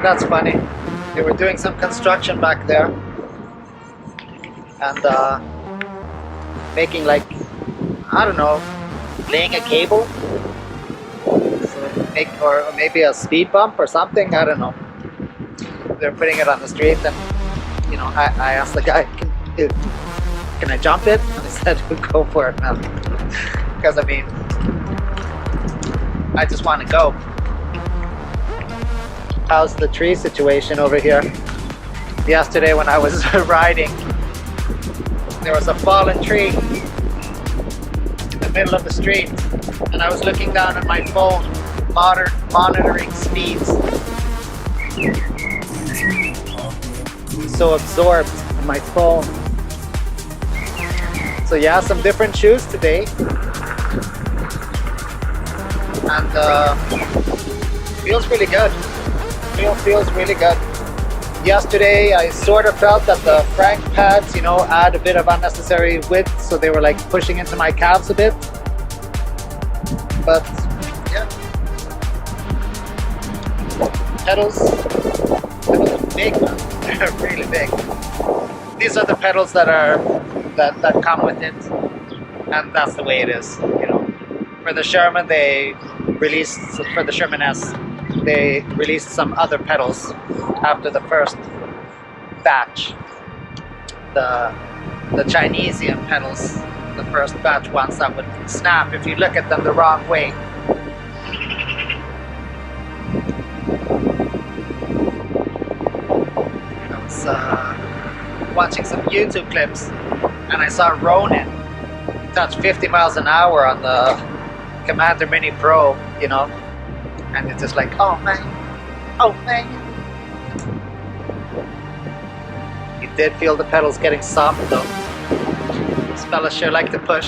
That's funny. They were doing some construction back there and making like, I don't know, laying a cable, so or maybe a speed bump or something. I don't know. They're putting it on the street, and you know, I asked the guy, can I jump it? And he said, go for it, man. Because I mean, I just want to go. How's the tree situation over here? Yesterday when I was riding, there was a fallen tree in the middle of the street, and I was looking down at my phone, monitoring speeds. So absorbed in my phone. So yeah, some different shoes today, and feels really good. Feels really good. Yesterday I sort of felt that the Frank pads, you know, add a bit of unnecessary width, so they were like pushing into my calves a bit. But yeah, pedals are big, man. They're really big. These are the pedals that come with it, and that's the way it is, you know. For the Sherman, for the Sherman S, they released some other pedals after the first batch. The Chinesian pedals, the first batch ones that would snap if you look at them the wrong way. I was watching some YouTube clips, and I saw Ronin touch 50 miles an hour on the Commander Mini Pro, you know, and it's just like, oh man. You did feel the pedals getting soft though. These fellas sure like to push.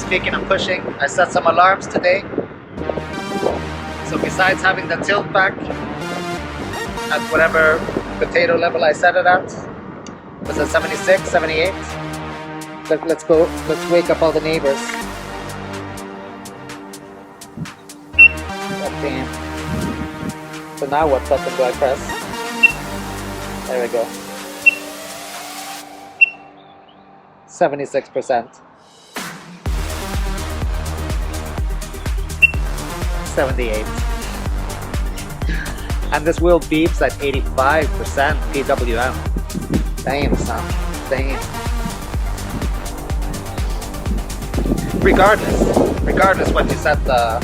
Speaking of pushing, I set some alarms today. So besides having the tilt back at whatever potato level I set it at, was it 76, 78? Let's wake up all the neighbors. Damn. So now what button do I press? There we go. 76%. 78. And this wheel beeps at 85% PWM. Damn, son. Damn. Regardless what you set the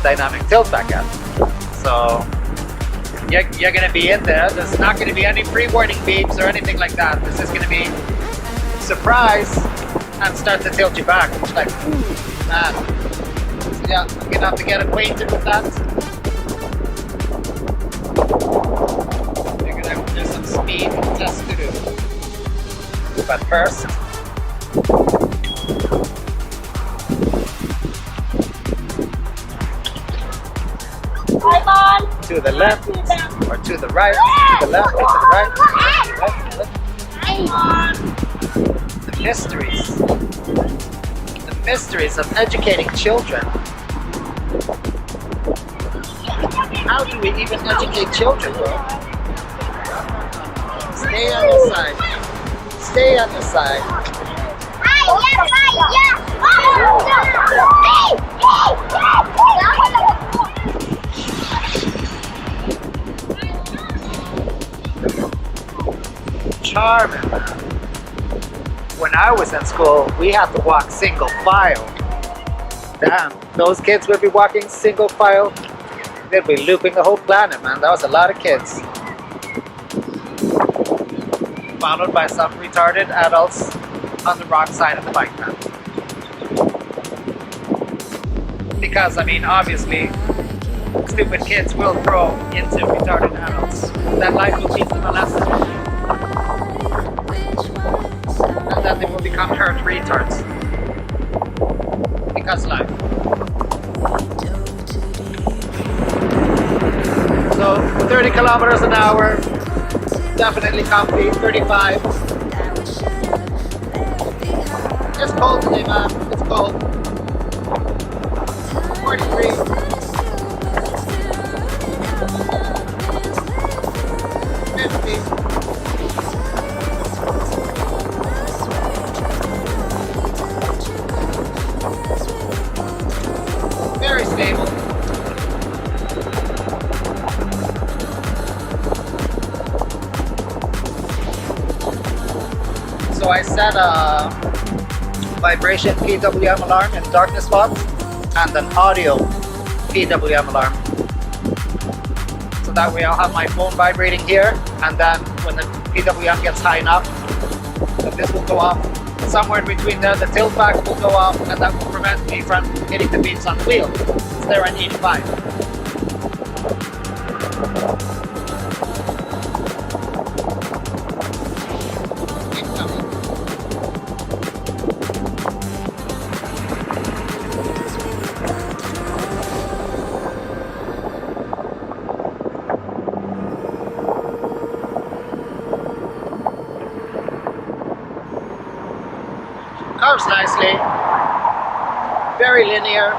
dynamic tilt back at. So you're gonna be in there. There's not gonna be any pre-warning beeps or anything like that. This is gonna be surprise and start to tilt you back. It's like, man. So yeah, I'm gonna have to get acquainted with that. There's some speed tests to do. But first, to the left, or to the right, to the left, or to the right, the mysteries of educating children. How do we even educate children, bro? Stay on your side. Stay on your side. Charming. When I was in school, we had to walk single file. Damn, those kids would be walking single file. They'd be looping the whole planet, man. That was a lot of kids. Followed by some retarded adults on the wrong side of the bike path. Because, I mean, obviously, stupid kids will grow into retarded adults. That life will teach them a lesson. And then they will become hurt retards. Because life. So 30 kilometers an hour, definitely comfy. 35. It's cold today, man. It's cold. 43. stable. So I set a vibration PWM alarm in darkness spot and an audio PWM alarm. So that way I'll have my phone vibrating here, and then when the PWM gets high enough, then this will go off. Somewhere in between there, the tilt back will go off, and that will prevent me from hitting the beams on the wheel. It's there at 85. Curves nicely, very linear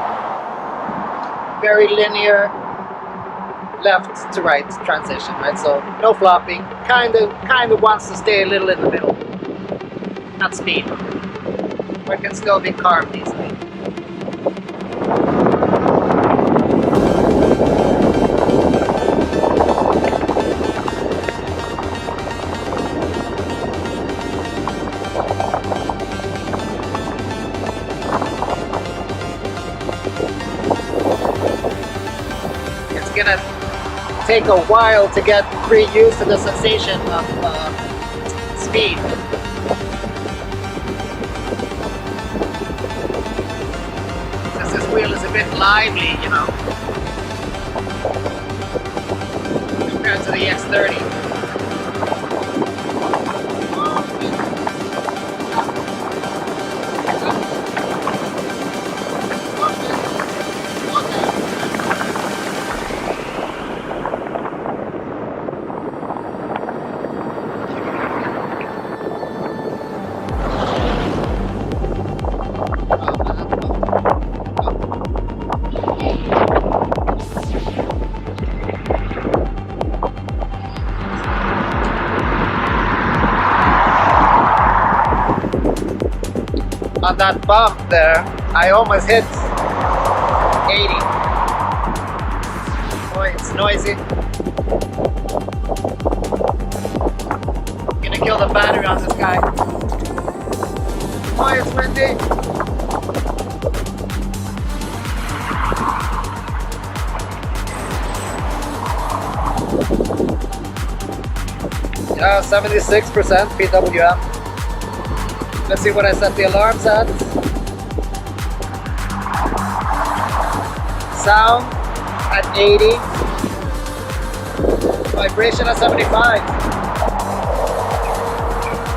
left to right transition, right? So no flopping, kind of wants to stay a little in the middle, not speed, but can still be carved easily. Gonna take a while to get pretty used to the sensation of speed. Because this wheel is a bit lively, you know, compared to the X30. On that bump there, I almost hit 80. Boy, it's noisy. I'm gonna kill the battery on this guy. Boy, it's windy. 76% PWM. Let's see what I set the alarms at. Sound at 80. Vibration at 75.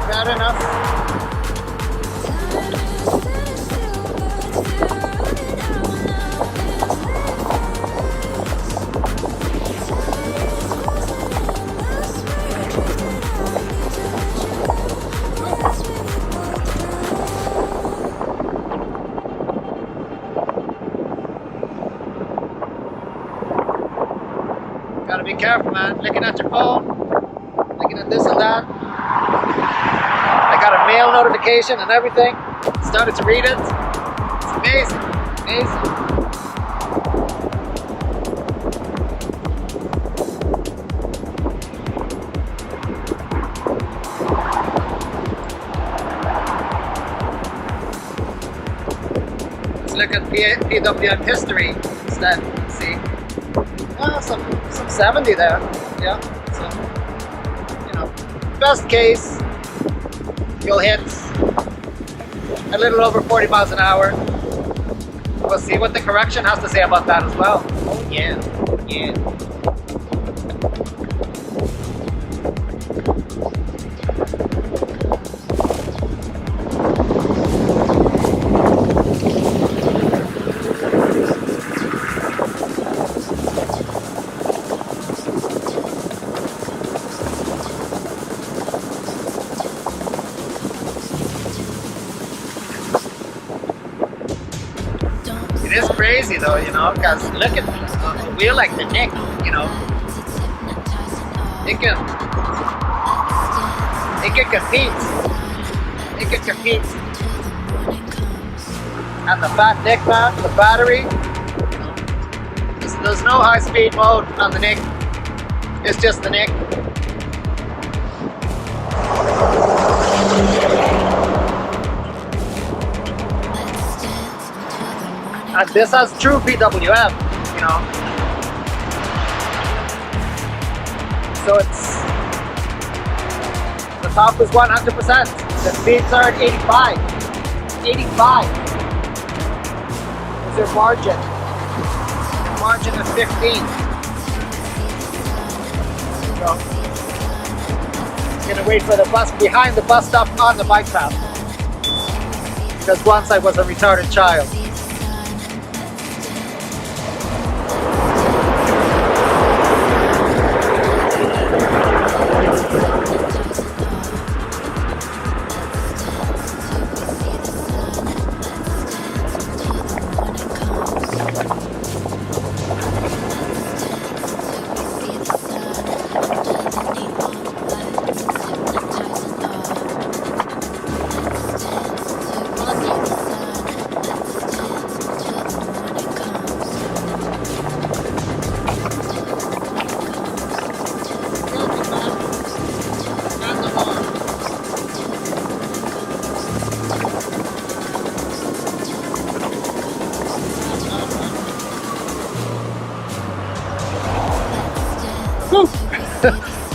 Bad enough. Gotta be careful, man. Looking at your phone, looking at this and that. I got a mail notification and everything. Started to read it. It's amazing, amazing. Let's look at PWM history instead. See. Some 70 there, yeah. So, you know, best case, you'll hit a little over 40 miles an hour. We'll see what the correction has to say about that as well. Oh yeah, yeah. It is crazy though, you know, because look at a wheel like the Nick, you know, it can compete. It can compete. And the fat Nick, man, the battery, you know, there's no high-speed mode on the Nick. It's just the Nick. And this has true PWM, you know. So it's, the top is 100%. The speeds are at 85. 85 is your margin. Margin is 15. So, I'm gonna wait for the bus behind the bus stop on the bike path. Because once I was a retarded child.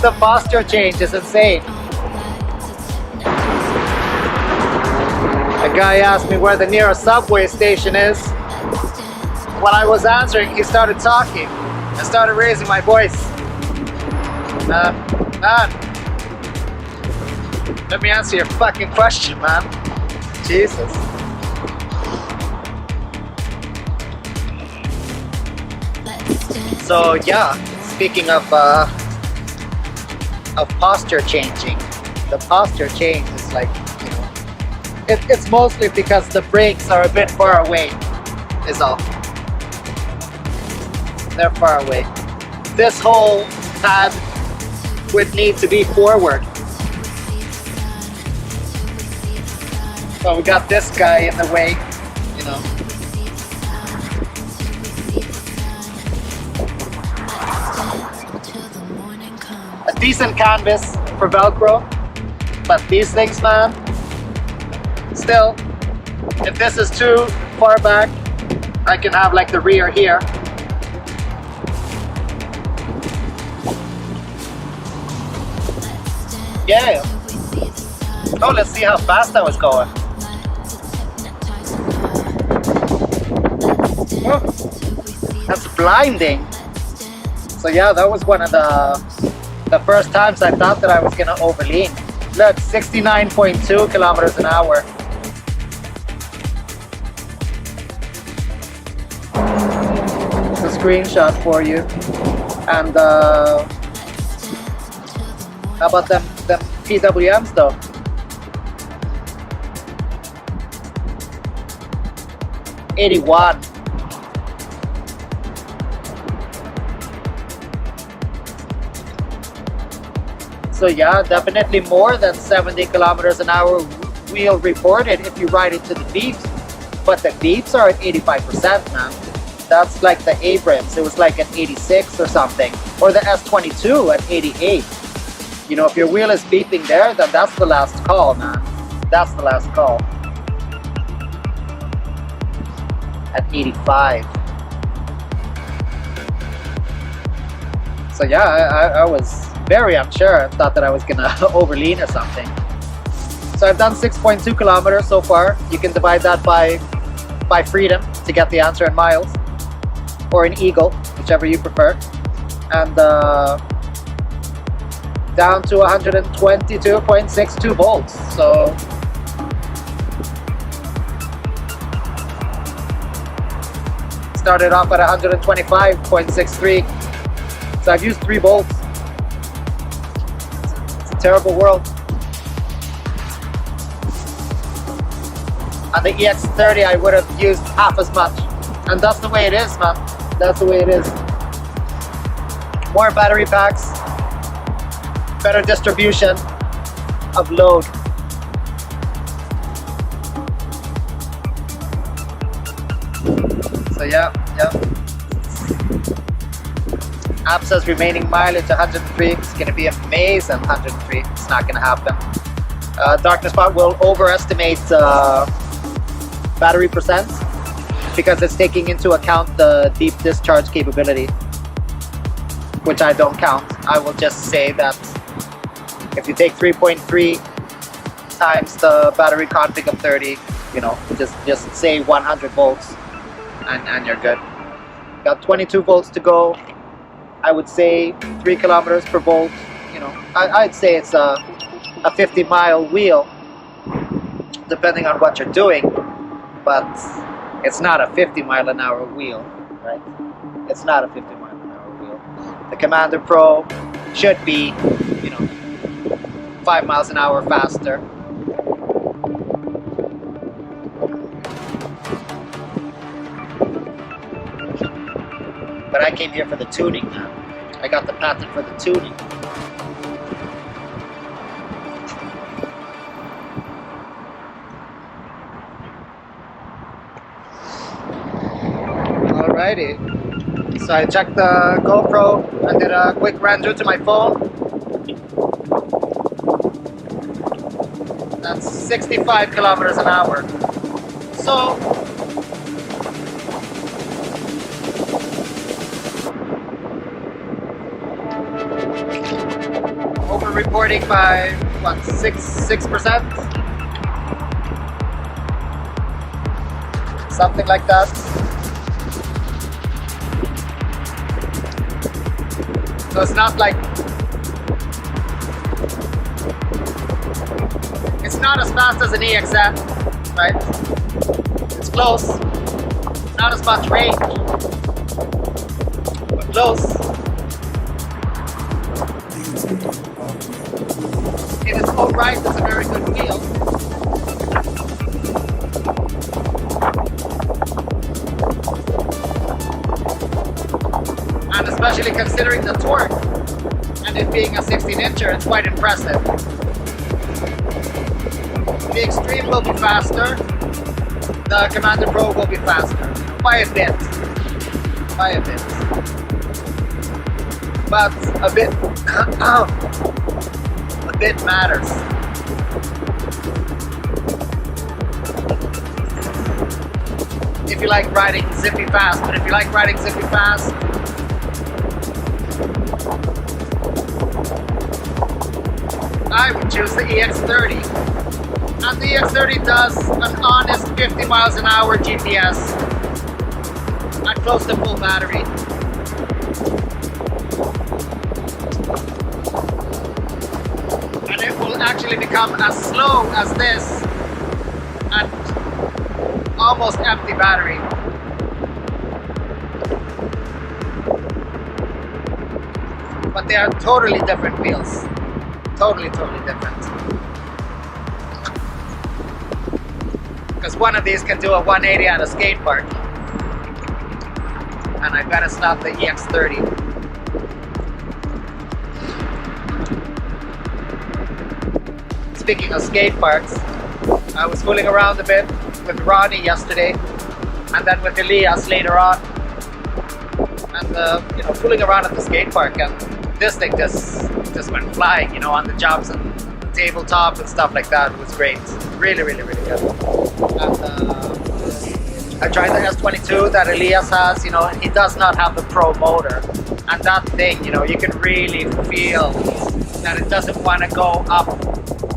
The posture change is insane. A guy asked me where the nearest subway station is. When I was answering, he started talking. I started raising my voice. Man, let me answer your fucking question, man. Jesus. So yeah, speaking of posture changing, the posture change is like, you know, it's mostly because the brakes are a bit far away, is all. They're far away. This whole pad would need to be forward. So we got this guy in the way, you know. A decent canvas for Velcro, but these things, man, still, if this is too far back, I can have like the rear here. Yeah. Oh, let's see how fast I was going. Oh, that's blinding. So yeah, that was one of the first times I thought that I was gonna overlean. Look, 69.2 kilometers an hour. It's a screenshot for you. And how about them PWMs though? '81. So yeah, definitely more than 70 kilometers an hour wheel reported if you ride into the beeps. But the beeps are at 85%, man. That's like the Abrams. It was like at 86 or something. Or the S22 at 88. You know, if your wheel is beeping there, then that's the last call, man. That's the last call. At 85. So yeah, I was very unsure. I thought that I was gonna overlean or something. So I've done 6.2 kilometers so far. You can divide that by freedom to get the answer in miles, or in eagle, whichever you prefer. And down to 122.62 volts. So started off at 125.63. So I've used 3 volts. It's a terrible world. On the EX30 I would have used half as much. And that's the way it is, man. That's the way it is. More battery packs, better distribution of load. So yeah. App says remaining mileage 103. It's going to be amazing. 103. It's not going to happen. Darkness Spot will overestimate battery percent because it's taking into account the deep discharge capability, which I don't count. I will just say that if you take 3.3 times the battery config of 30, you know, just say 100 volts and you're good. Got 22 volts to go. I would say 3 kilometers per volt. You know, I'd say it's a 50-mile wheel, depending on what you're doing, but it's not a 50-mile-an-hour wheel, right? It's not a 50-mile-an-hour wheel. The Commander Pro should be, you know, 5 miles an hour faster. But I came here for the tuning now. I got the Patton for the tuning. Alrighty. So I checked the GoPro. I did a quick run through to my phone. That's 65 kilometers an hour. So over-reporting by what, 6%? Something like that. So it's not like, it's not as fast as an EXN, right? It's close. Not as much range, but close. In its own right, it's a very good wheel. And especially considering the torque and it being a 16-incher, it's quite impressive. The Extreme will be faster. The Commander Pro will be faster. By a bit. By a bit. But a bit... a bit matters. If you like riding zippy fast, but if you like riding zippy fast, I would choose the EX30. And the EX30 does an honest 50 miles an hour GPS at close to full battery. And it will actually become as slow as this at almost empty battery. But they are totally different wheels. Totally different. Because one of these can do a 180 at a skate park. And I bet it's not the EX30. Speaking of skate parks, I was fooling around a bit with Ronnie yesterday, and then with Elias later on. And you know, fooling around at the skate park, and this thing just went flying, you know, on the jumps and the tabletop and stuff like that. It was great. Really good. And I tried the S22 that Elias has. You know, he does not have the Pro motor, and that thing, you know, you can really feel that it doesn't want to go up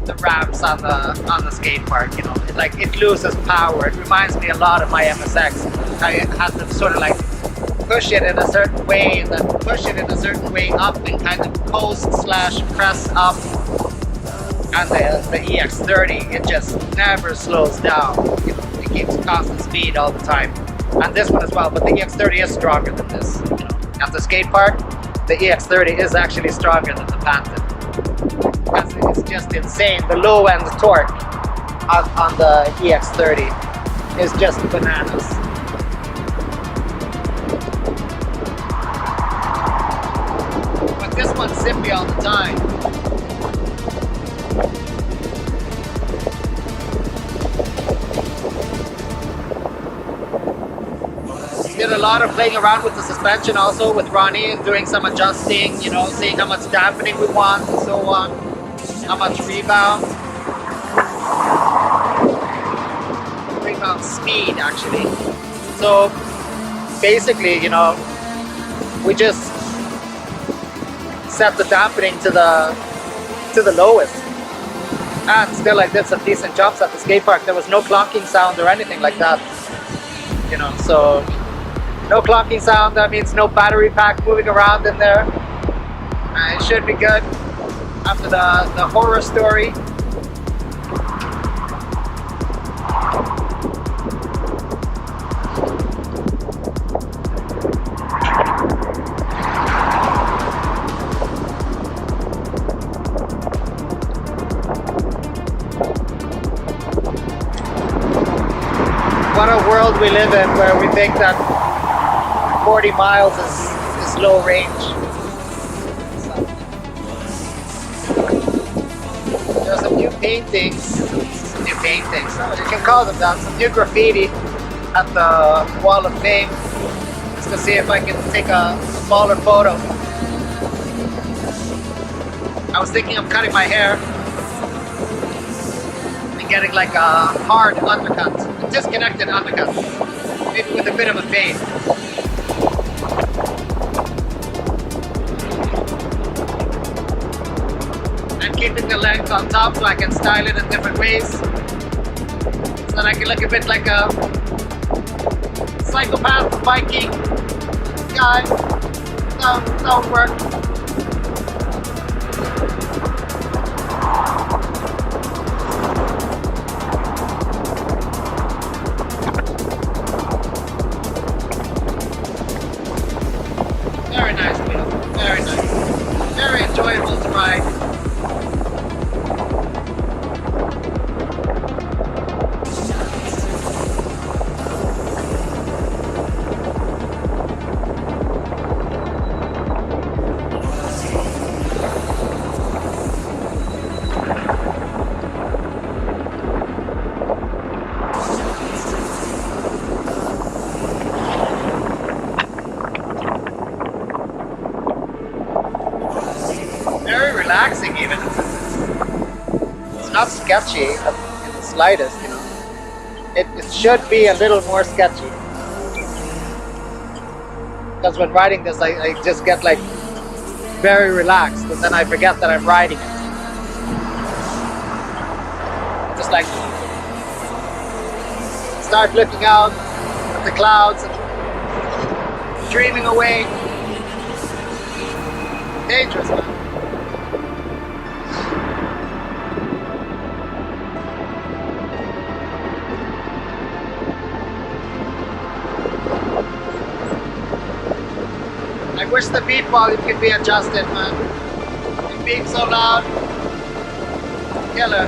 the ramps on the skate park. You know, it loses power. It reminds me a lot of my MSX. I had to sort of like push it in a certain way and then push it in a certain way up and kind of coast/press up. And the EX30, it just never slows down. You know, it keeps constant speed all the time. And this one as well, but the EX30 is stronger than this. You know, at the skate park, the EX30 is actually stronger than the Patton. It's just insane. The low end torque on the EX30 is just bananas. But this one's zippy all the time. Did a lot of playing around with the suspension also with Ronnie and doing some adjusting, you know, seeing how much dampening we want and so on, how much rebound speed actually. So basically, you know, we just set the dampening to the lowest, and still I did some decent jumps at the skate park. There was no clunking sound or anything like that, you know. So no clunking sound, that means no battery pack moving around in there. It should be good after the horror story. What a world we live in, where we think that 40 miles is low range. There are some new paintings, you can call them that, some new graffiti at the Wall of Fame, just to see if I can take a smaller photo. I was thinking of cutting my hair and getting like a hard undercut, a disconnected undercut, maybe with a bit of a fade. And keeping the length on top so I can style it in different ways, so that I can look a bit like a psychopath biking guy. No, don't work. Very nice wheel, very nice. Very enjoyable to ride. Very relaxing even. It's not sketchy in the slightest, you know. It should be a little more sketchy. Because when riding this, I just get like very relaxed, and then I forget that I'm riding it. Just like start looking out at the clouds and dreaming away. Dangerous, man. I wish the beat volume could be adjusted, man. It beeps so loud. Killer.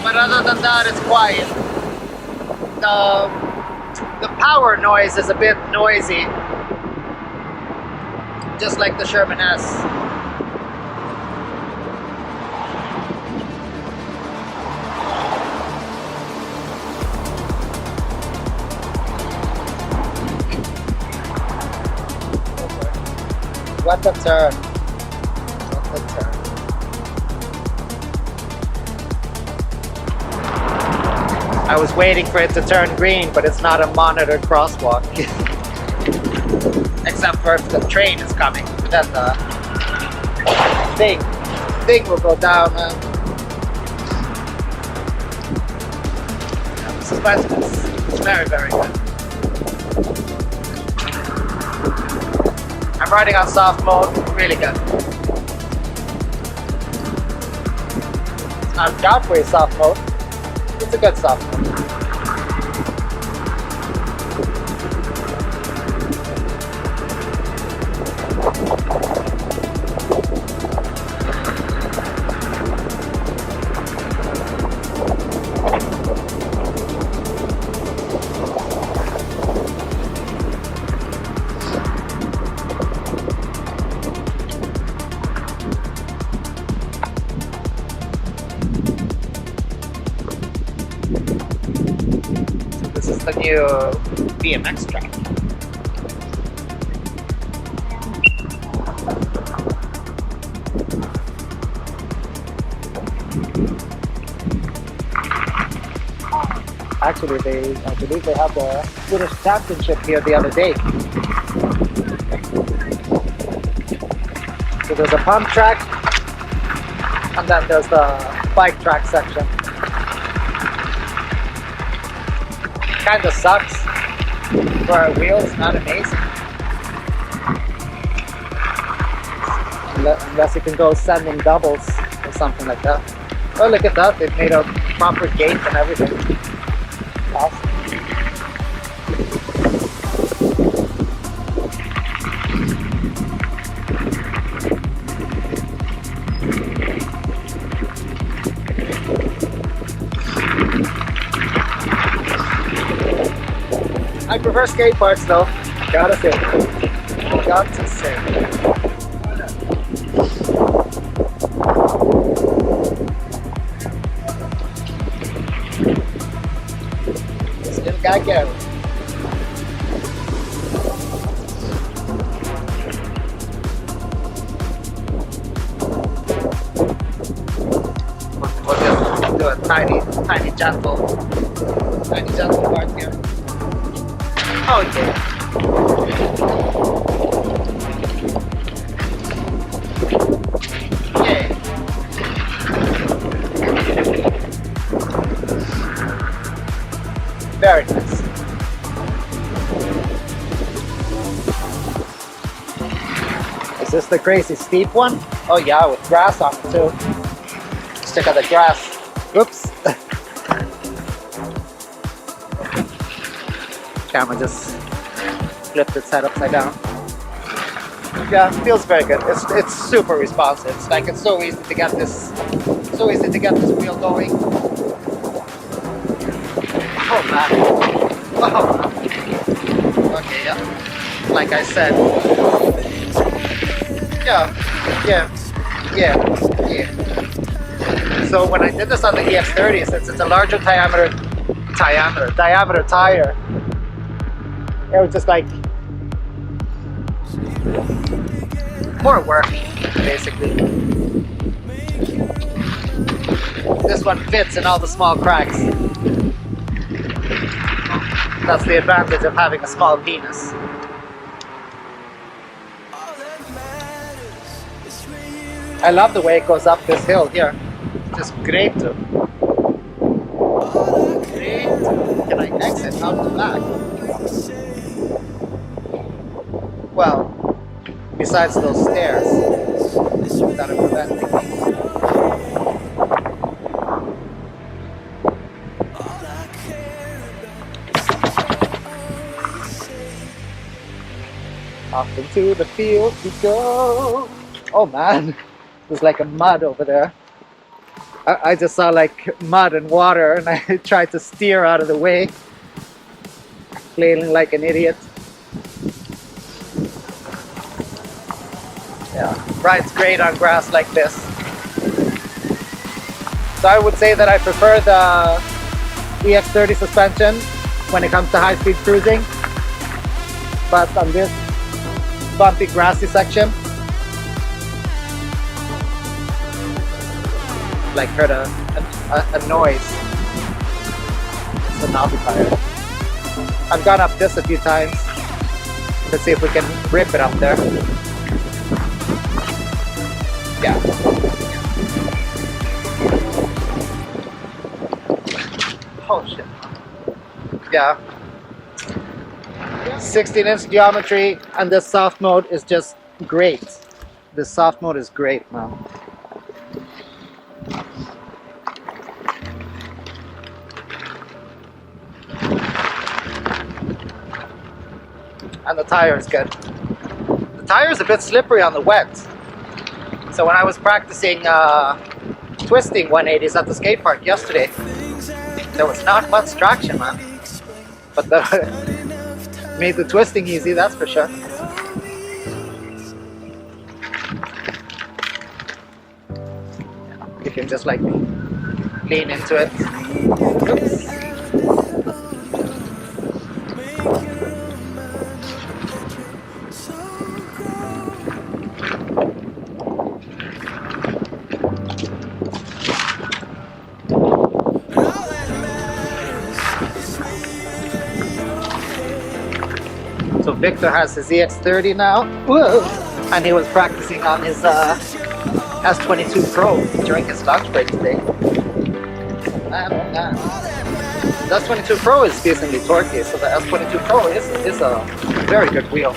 But other than that, it's quiet. The power noise is a bit noisy, just like the Sherman S. What a turn. What a turn. I was waiting for it to turn green, but it's not a monitored crosswalk. Except for if the train is coming. Then the thing will go down, man. Yeah, the suspension is very, very good. I'm riding on soft mode, really good. On Godfrey soft mode, it's a good soft mode. the new BMX track. Actually, I believe they have the Swedish championship here the other day. So there's a pump track, and then there's the bike track section. Kinda sucks for our wheels, not amazing. Unless you can go sending doubles or something like that. Oh, look at that, they've made a proper gate and everything. Awesome. I prefer skate parks though. Gotta say. Got to say. This little guy go. We'll just do a tiny gentle part here. Oh yeah. Yeah. Very nice. Is this the crazy steep one? Oh yeah, with grass on it too. Stick of the grass. Oops. Camera just flipped its head upside down. Yeah, it feels very good. It's super responsive. It's like it's so easy to get this wheel going. Oh man. Oh. Okay, yeah. Like I said. Yeah. So when I did this on the EX30, since it's a larger diameter tire, it was just like more work, basically. This one fits in all the small cracks. That's the advantage of having a small penis. I love the way it goes up this hill here. Just great. Great. Can I exit out the back? Well, besides those stairs that are preventing me. Off into the field we go. Oh man, there's like a mud over there. I just saw like mud and water and I tried to steer out of the way, flailing like an idiot. Yeah, ride's great on grass like this. So I would say that I prefer the EX30 suspension when it comes to high-speed cruising, but on this bumpy grassy section, like heard a noise. It's a knobby tire. I've gone up this a few times. Let's see if we can rip it up there. Yeah. Oh shit. Yeah. 16-inch geometry, and this soft mode is just great. This soft mode is great, man. And the tire is good. The tire is a bit slippery on the wet. So when I was practicing twisting 180s at the skate park yesterday, there was not much traction, man. But made the twisting easy, that's for sure. You can just like lean into it. Oops. Victor has his EX30 now. Whoa. And he was practicing on his S22 Pro during his lunch break today. Man, oh man. The S22 Pro is decently torquey, so the S22 Pro is a very good wheel.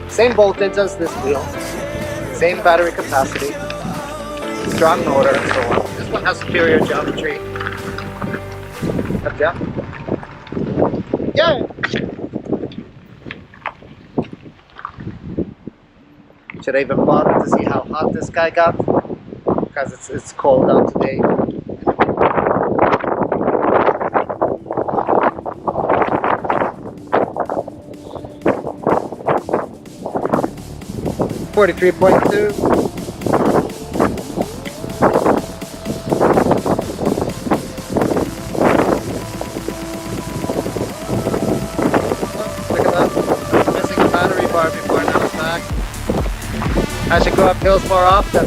Same voltage as this wheel, same battery capacity, strong motor and so on. This one has superior geometry. But yeah. Yeah! Should I even bother to see how hot this guy got? Because it's cold out today. .2. I should go up hills more often.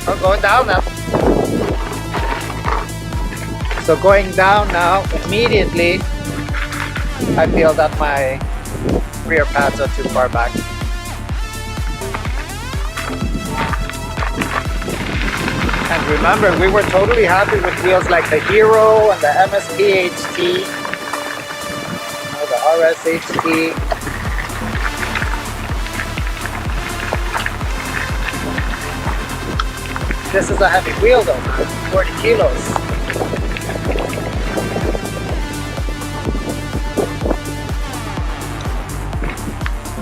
Oh, going down now. So going down now, immediately I feel that my rear pads are too far back. And remember, we were totally happy with wheels like the Hero and the MSP HT, or the RS HT. This is a heavy wheel though, 40 kilos.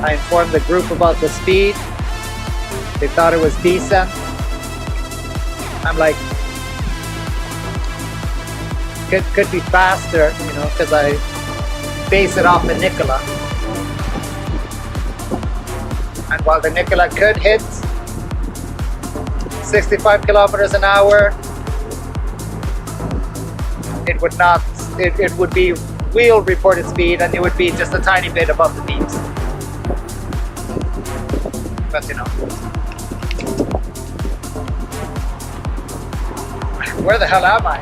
I informed the group about the speed. They thought it was decent. I'm like, could be faster, you know, because I base it off the Nikola. And while the Nikola could hit 65 kilometers an hour, it would not, it would be wheel reported speed, and it would be just a tiny bit above the beams. But you know, where the hell am I?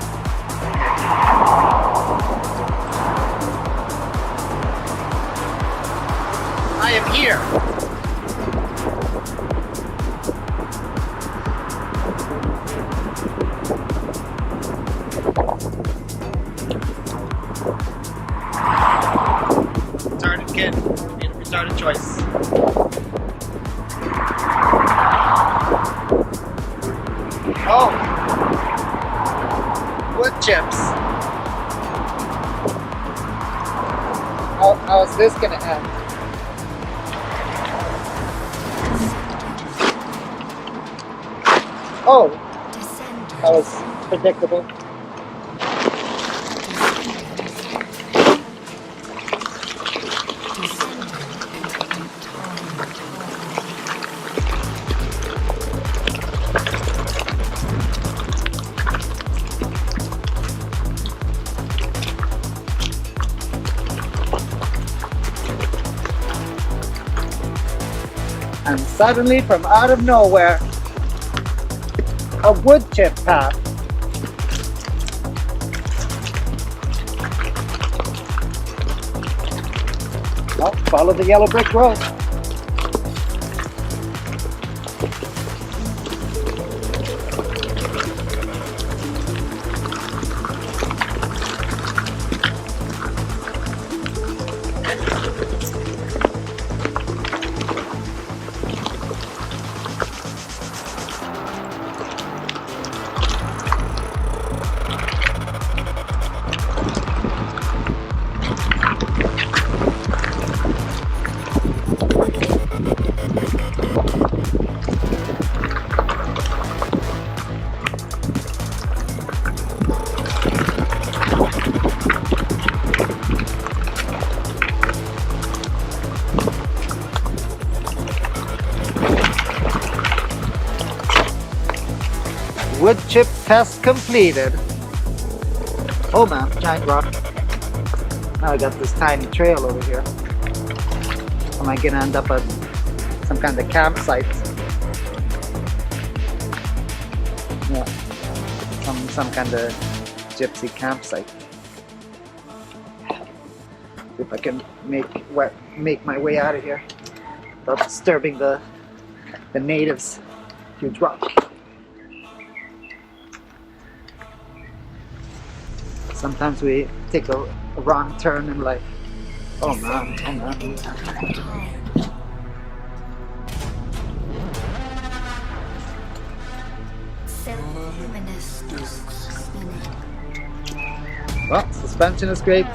I am here. Retarded kid, made a retarded choice. Oh, wood chips. How is this gonna end? Oh, that was predictable. And suddenly, from out of nowhere, a wood chip path. Well, follow the yellow brick road. Wood chip test completed. Oh man, giant rock. Now I got this tiny trail over here. Am I gonna end up at some kind of campsite? Yeah, some kind of gypsy campsite. If I can make my way out of here without disturbing the natives. Huge rock. Sometimes we take a wrong turn in life. Oh man, oh man. Well, suspension is great.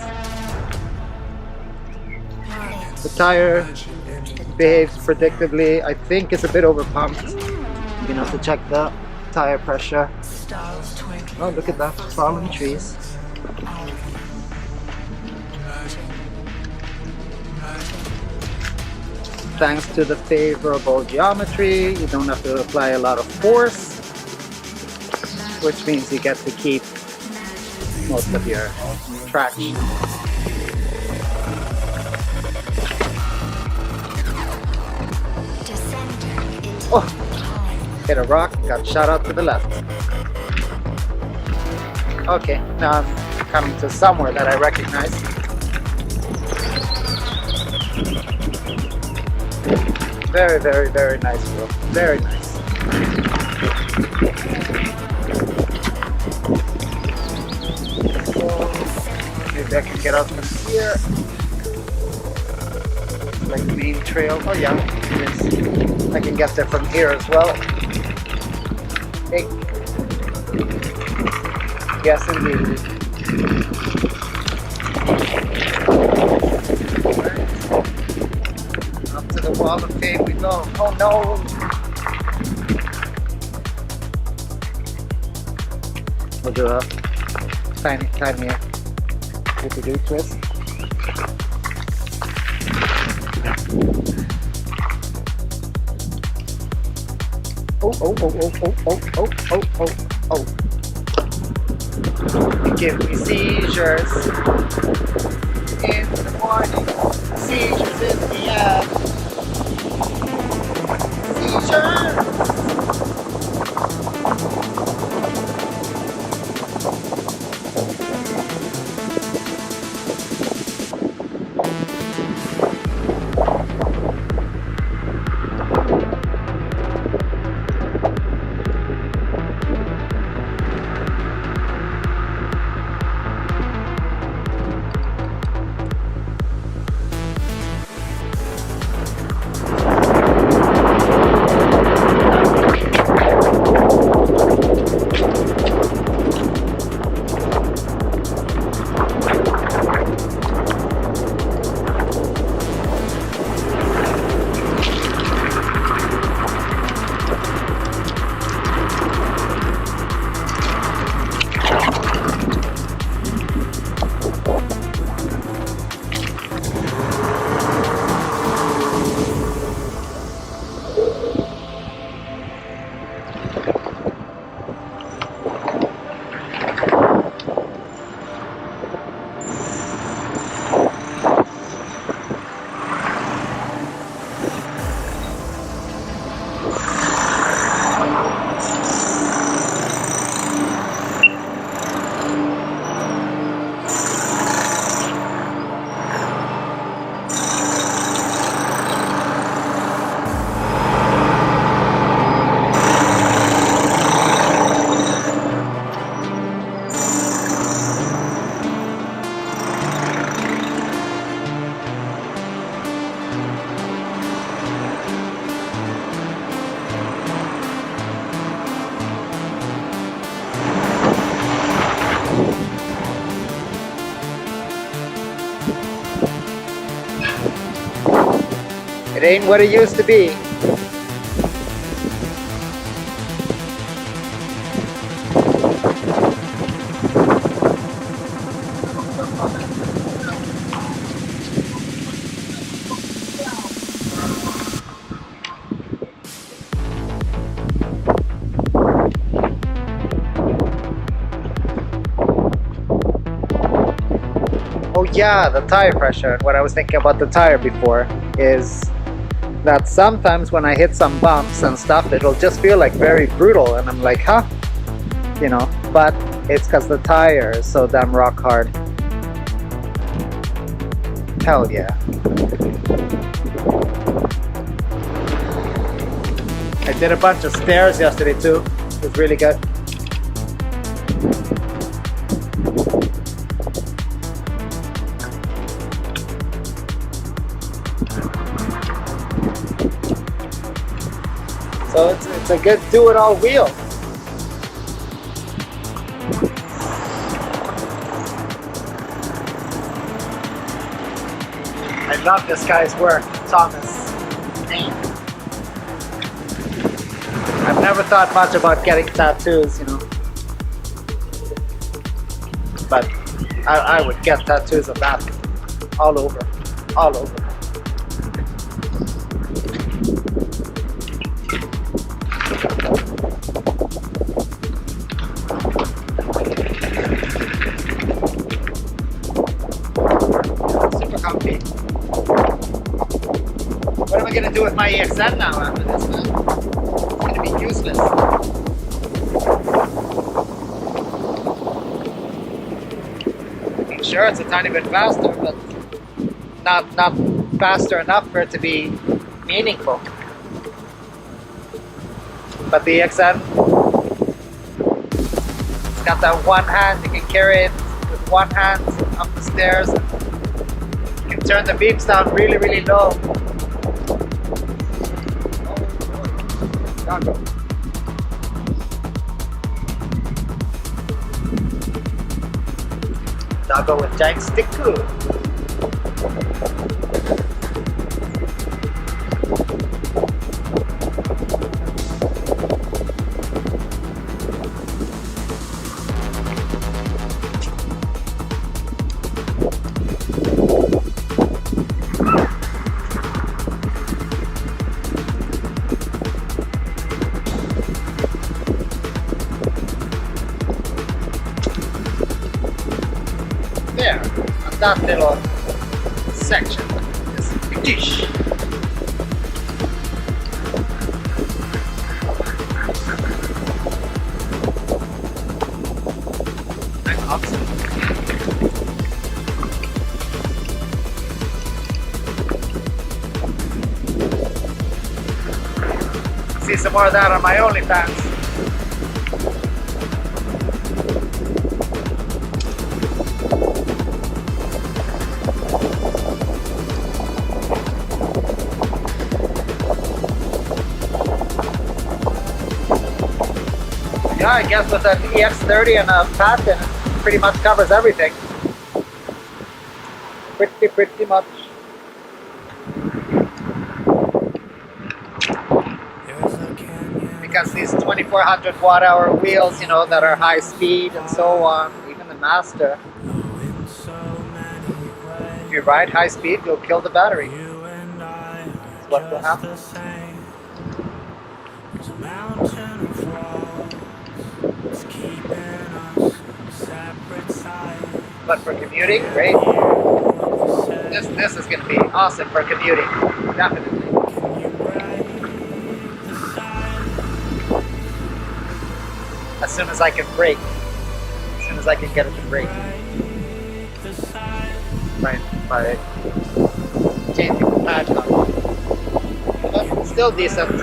The tire behaves predictably. I think it's a bit over pumped. You're gonna have to check the tire pressure. Oh, look at that, fallen trees. Thanks to the favorable geometry, you don't have to apply a lot of force, which means you get to keep most of your traction. Oh, hit a rock, got shot out to the left. Okay, now I'm coming to somewhere that I recognize. Very, very, very nice bro. Very nice. So, maybe I can get out from here. Like the main trail. Oh yeah, it is. I can get there from here as well. Hey. Yes, indeed. Up to the wall of fame we go. Oh no! We'll do a tiny do twist. Oh. You give me seizures in the morning, seizures in the air. Seizures! It ain't what it used to be. Oh yeah, the tire pressure. What I was thinking about the tire before is that sometimes when I hit some bumps and stuff, it'll just feel like very brutal, and I'm like, huh? You know, but it's because the tire is so damn rock hard. Hell yeah. I did a bunch of stairs yesterday too. It was really good. So it's a good do-it-all wheel. I love this guy's work, Thomas. I've never thought much about getting tattoos, you know. But I would get tattoos of that all over, all over. Super comfy. What am I gonna do with my EXN now after this, man? It's gonna be useless. I'm sure it's a tiny bit faster, but not faster enough for it to be meaningful. But the EXN, it's got that one hand, you can carry it with one hand up the stairs. You can turn the beams down really, really low. Doggo. Doggo with giant stick too. There, on that little section is the dish. I'm awesome. See some more of that on my OnlyFans. Yeah, I guess with an EX30 and a Patton, it pretty much covers everything. Pretty much. Because these 2400 watt hour wheels, you know, that are high speed and so on, even the Master, if you ride high speed, you'll kill the battery. That's what will happen. But for commuting, great. This is going to be awesome for commuting, definitely. As soon as I can brake, as soon as I can get it to brake, by changing the Patton. But still decent.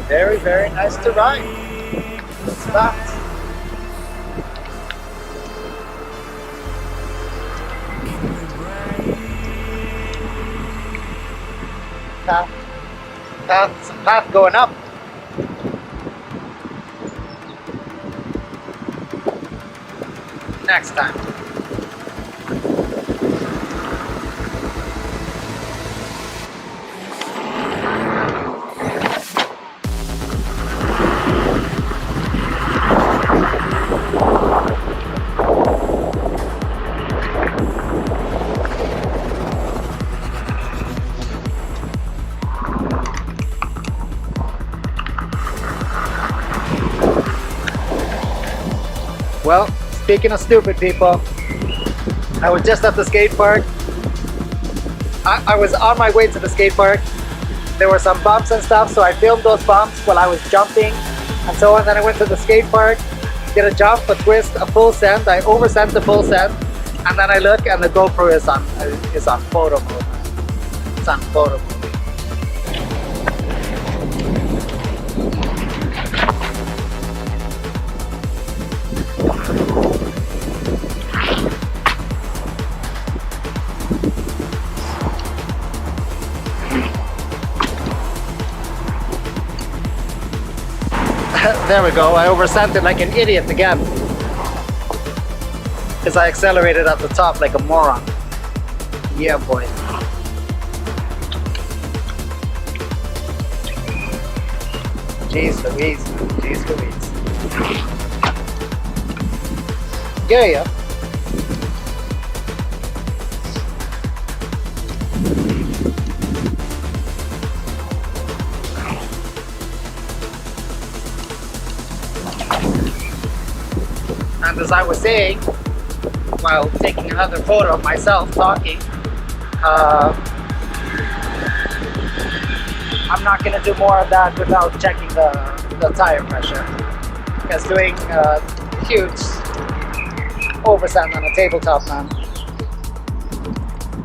Very, very nice to ride. It's that. Some path going up. Next time. Well, speaking of stupid people, I was just at the skate park. I was on my way to the skate park. There were some bumps and stuff, so I filmed those bumps while I was jumping and so on. Then I went to the skate park get a jump, a twist, a full send. I oversend the full send, and then I look, and the GoPro is on photo mode. It's on photo mode. There we go. I oversent it like an idiot again, because I accelerated at the top like a moron. Yeah, boy. Jeez Louise, man. Jeez Louise. Yeah. And as I was saying, while taking another photo of myself talking, I'm not going to do more of that without checking the tire pressure. Because doing huge oversand on a tabletop, man,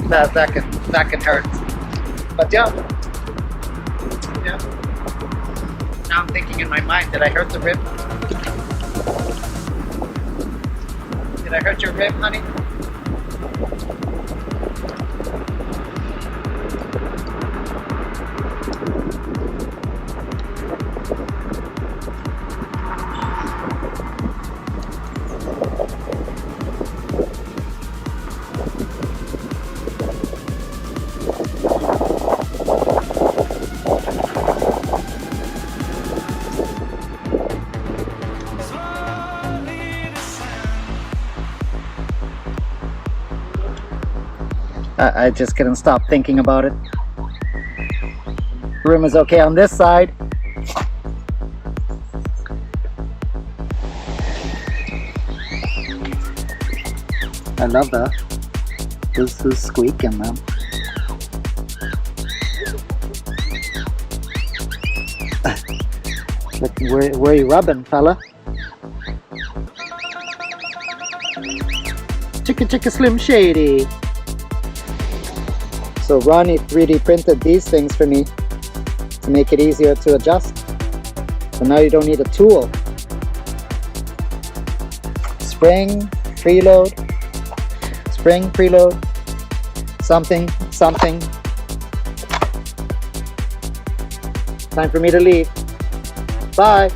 that can hurt. But yeah. Now I'm thinking in my mind, did I hurt the rib? Did I hurt your rib, honey? I just couldn't stop thinking about it. Room is okay on this side. I love that. This is squeaking, man. Look, where are you rubbing, fella? Chicka Slim Shady. So Ronnie 3D printed these things for me to make it easier to adjust. So now you don't need a tool. Spring, preload, something. Time for me to leave. Bye.